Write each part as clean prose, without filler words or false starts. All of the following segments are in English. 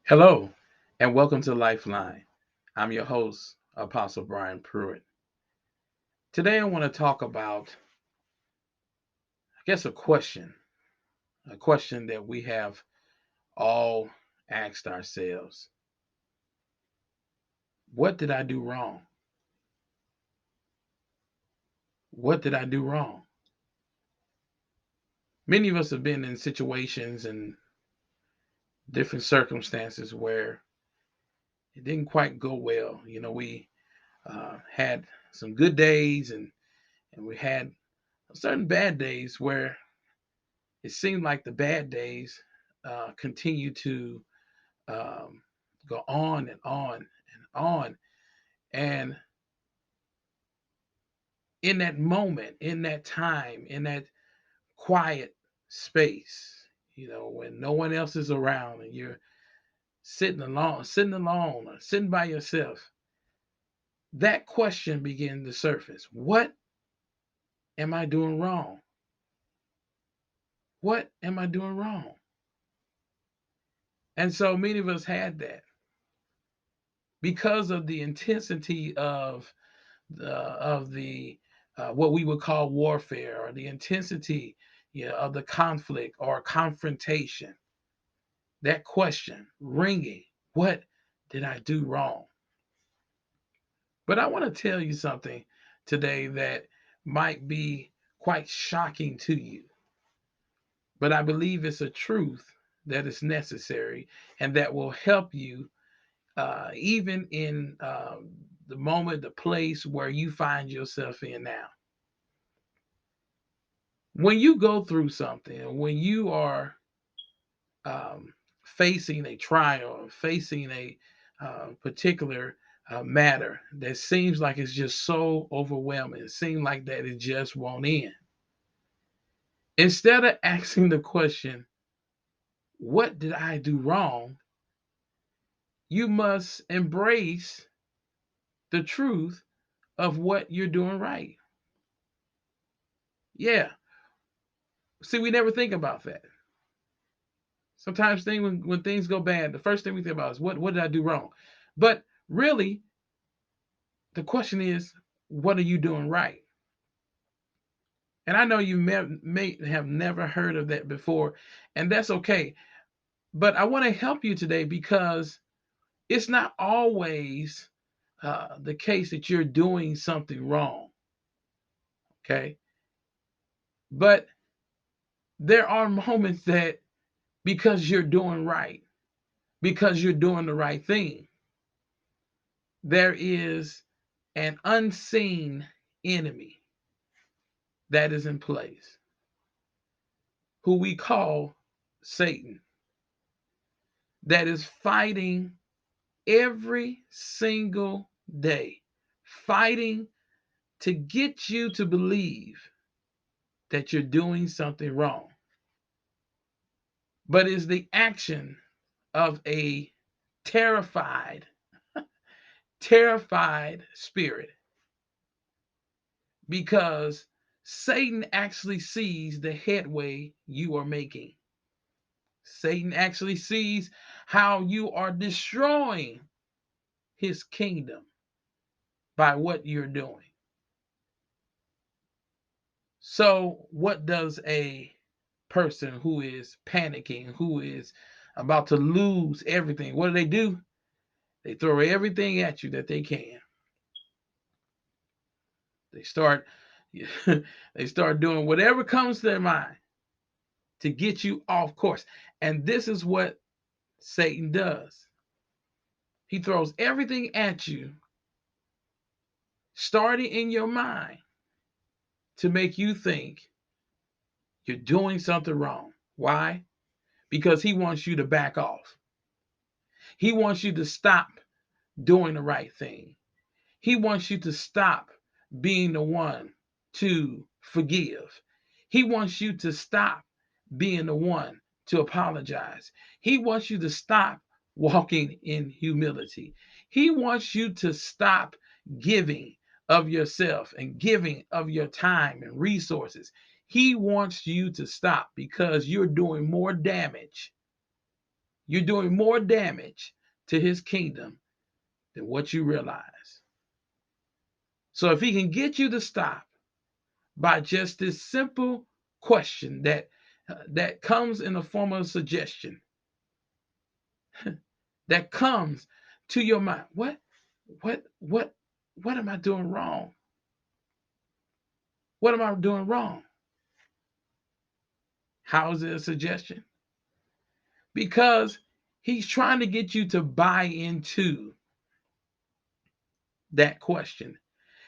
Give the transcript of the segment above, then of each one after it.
Hello, and welcome to Lifeline. I'm your host, Apostle Brian Pruitt. Today, I want to talk about, a question that we have all asked ourselves. What did I do wrong? What did I do wrong? Many of us have been in situations and different circumstances where it didn't quite go well. We had some good days and we had certain bad days where it seemed like the bad days continue to um, go on and on and on. And in that moment, in that time, in that quiet space, when no one else is around and you're sitting alone, or sitting by yourself, that question begins to surface. What am I doing wrong? What am I doing wrong? And so many of us had that because of the intensity of the what we would call warfare, or the intensity, of the conflict or confrontation. That question ringing, what did I do wrong? But I want to tell you something today that might be quite shocking to you, but I believe it's a truth that is necessary and that will help you, even in the moment, the place where you find yourself in now. When you go through something, and when you are facing a trial, facing a particular matter that seems like it's just so overwhelming, it seems like that it just won't end. Instead of asking the question, what did I do wrong? You must embrace the truth of what you're doing right. Yeah. See, we never think about that. Sometimes when things go bad, the first thing we think about is what did I do wrong? But really, the question is, what are you doing right? And I know you may have never heard of that before, and that's okay. But I want to help you today because it's not always the case that you're doing something wrong. Okay. But there are moments that, because you're doing right, because you're doing the right thing, there is an unseen enemy that is in place, who we call Satan, that is fighting every single day, fighting to get you to believe that you're doing something wrong. But it's the action of a terrified, terrified spirit, because Satan actually sees the headway you are making. Satan actually sees how you are destroying his kingdom by what you're doing. So, what does a person who is panicking, who is about to lose everything, what do? They throw everything at you that they can. They start they start doing whatever comes to their mind to get you off course. And this is what Satan does. He throws everything at you, starting in your mind, to make you think you're doing something wrong. Why? Because he wants you to back off. He wants you to stop doing the right thing. He wants you to stop being the one to forgive. He wants you to stop being the one to apologize. He wants you to stop walking in humility. He wants you to stop giving of yourself and giving of your time and resources. He wants you to stop because you're doing more damage. You're doing more damage to his kingdom than what you realize. So if he can get you to stop by just this simple question that comes in the form of a suggestion, that comes to your mind, what what what am I doing wrong? What am I doing wrong? How is it a suggestion? Because he's trying to get you to buy into that question.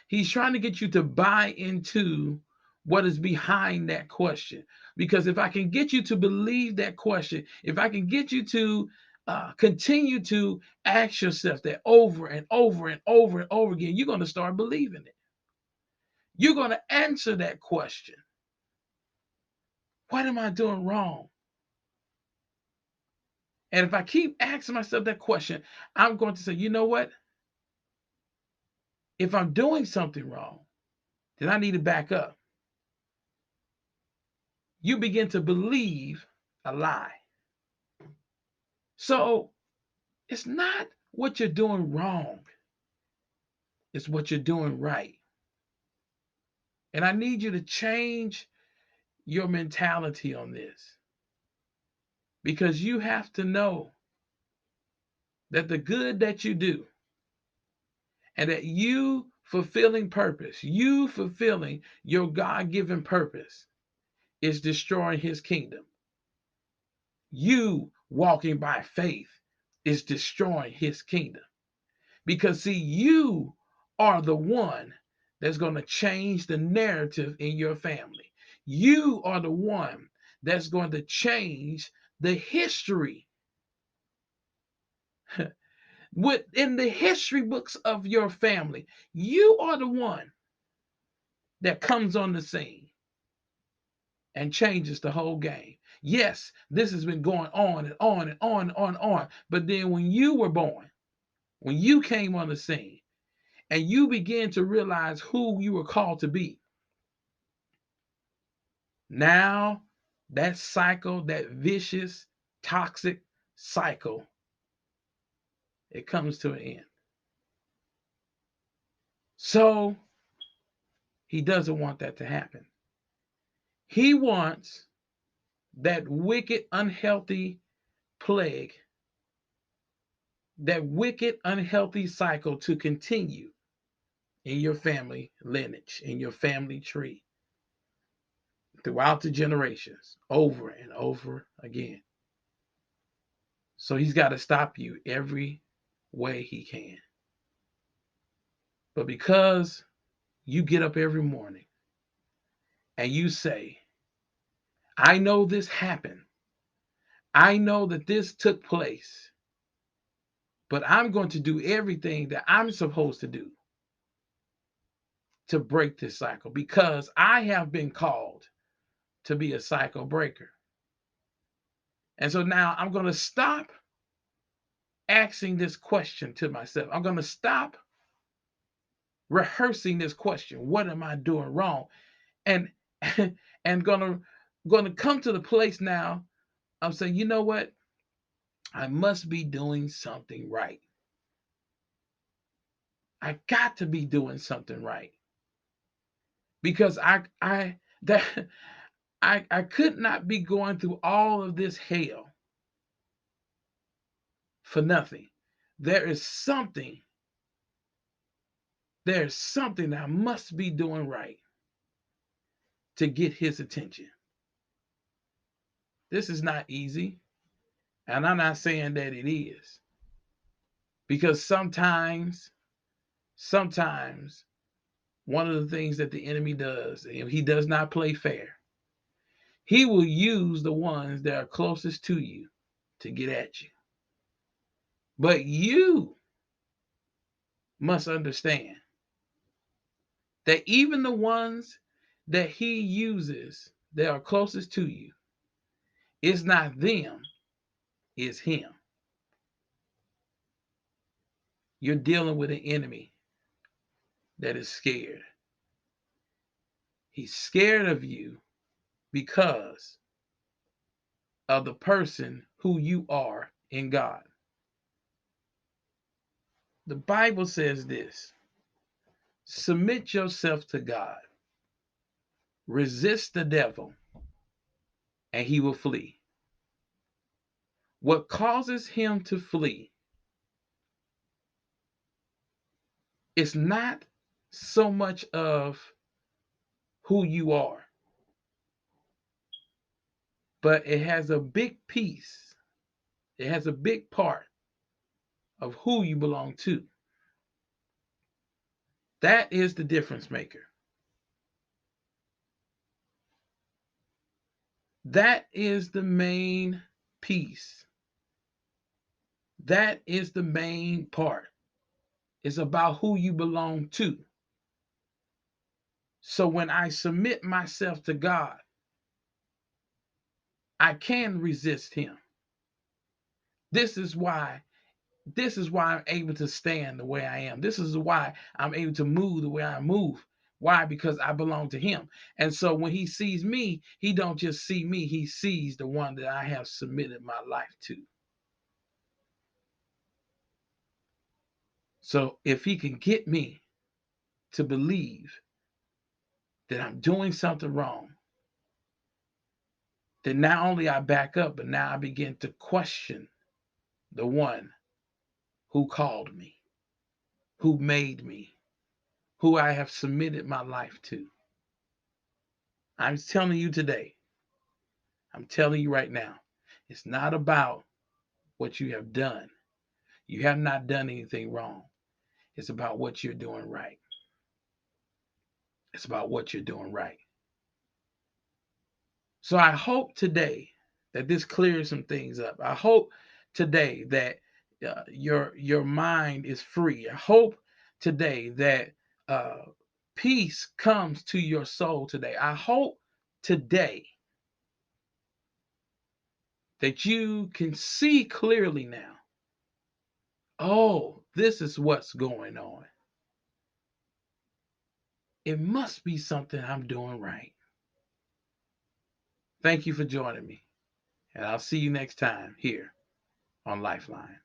He's trying to get you to buy into what is behind that question. Because if I can get you to believe that question, if I can get you to continue to ask yourself that over and over and over and over again, you're going to start believing it. You're going to answer that question. What am I doing wrong? And if I keep asking myself that question, I'm going to say, you know what? If I'm doing something wrong, then I need to back up. You begin to believe a lie. So it's not what you're doing wrong, it's what you're doing right. And I need you to change your mentality on this because you have to know that the good that you do and that you fulfilling purpose, you fulfilling your God given purpose, is destroying his kingdom. You walking by faith is destroying his kingdom. Because, see, you are the one that's going to change the narrative in your family. You are the one that's going to change the history within the history books of your family. You are the one that comes on the scene and changes the whole game. Yes, this has been going on and on and on and on and on. But then when you were born, when you came on the scene, and you begin to realize who you were called to be, now that cycle, that vicious, toxic cycle, it comes to an end. So he doesn't want that to happen. He wants that wicked, unhealthy plague, that wicked, unhealthy cycle to continue in your family lineage, in your family tree, throughout the generations, over and over again. So he's got to stop you every way he can. But because you get up every morning and you say, I know this happened, I know that this took place, but I'm going to do everything that I'm supposed to do to break this cycle because I have been called to be a cycle breaker. And so now I'm going to stop asking this question to myself. I'm going to stop rehearsing this question. What am I doing wrong? And and gonna come to the place now. I'm saying, you know what? I must be doing something right. I got to be doing something right because I that I could not be going through all of this hell for nothing. There is something, there's something that I must be doing right to get his attention. This is not easy, and I'm not saying that it is. Because sometimes one of the things that the enemy does, and he does not play fair, he will use the ones that are closest to you to get at you. But you must understand that even the ones that he uses that are closest to you, it's not them, it's him. You're dealing with an enemy that is scared. He's scared of you because of the person who you are in God. The Bible says this: submit yourself to God, resist the devil, and he will flee. What causes him to flee is not so much of who you are, but it has a big piece, it has a big part of who you belong to. That is the difference maker. That is the main piece. That is the main part. It's about who you belong to. So when I submit myself to God, I can resist him. This is why I'm able to stand the way I am. This is why I'm able to move the way I move. Why? Because I belong to him. And so when he sees me, he don't just see me, he sees the one that I have submitted my life to. So if he can get me to believe that I'm doing something wrong, then not only I back up, but now I begin to question the one who called me, who made me, who I have submitted my life to. I'm telling you today, I'm telling you right now, it's not about what you have done. You have not done anything wrong. It's about what you're doing right. It's about what you're doing right. So I hope today that this clears some things up. I hope today that your mind is free. I hope today that uh, peace comes to your soul today. I hope today that you can see clearly now. Oh, this is what's going on. It must be something I'm doing right. Thank you for joining me, and I'll see you next time here on Lifeline.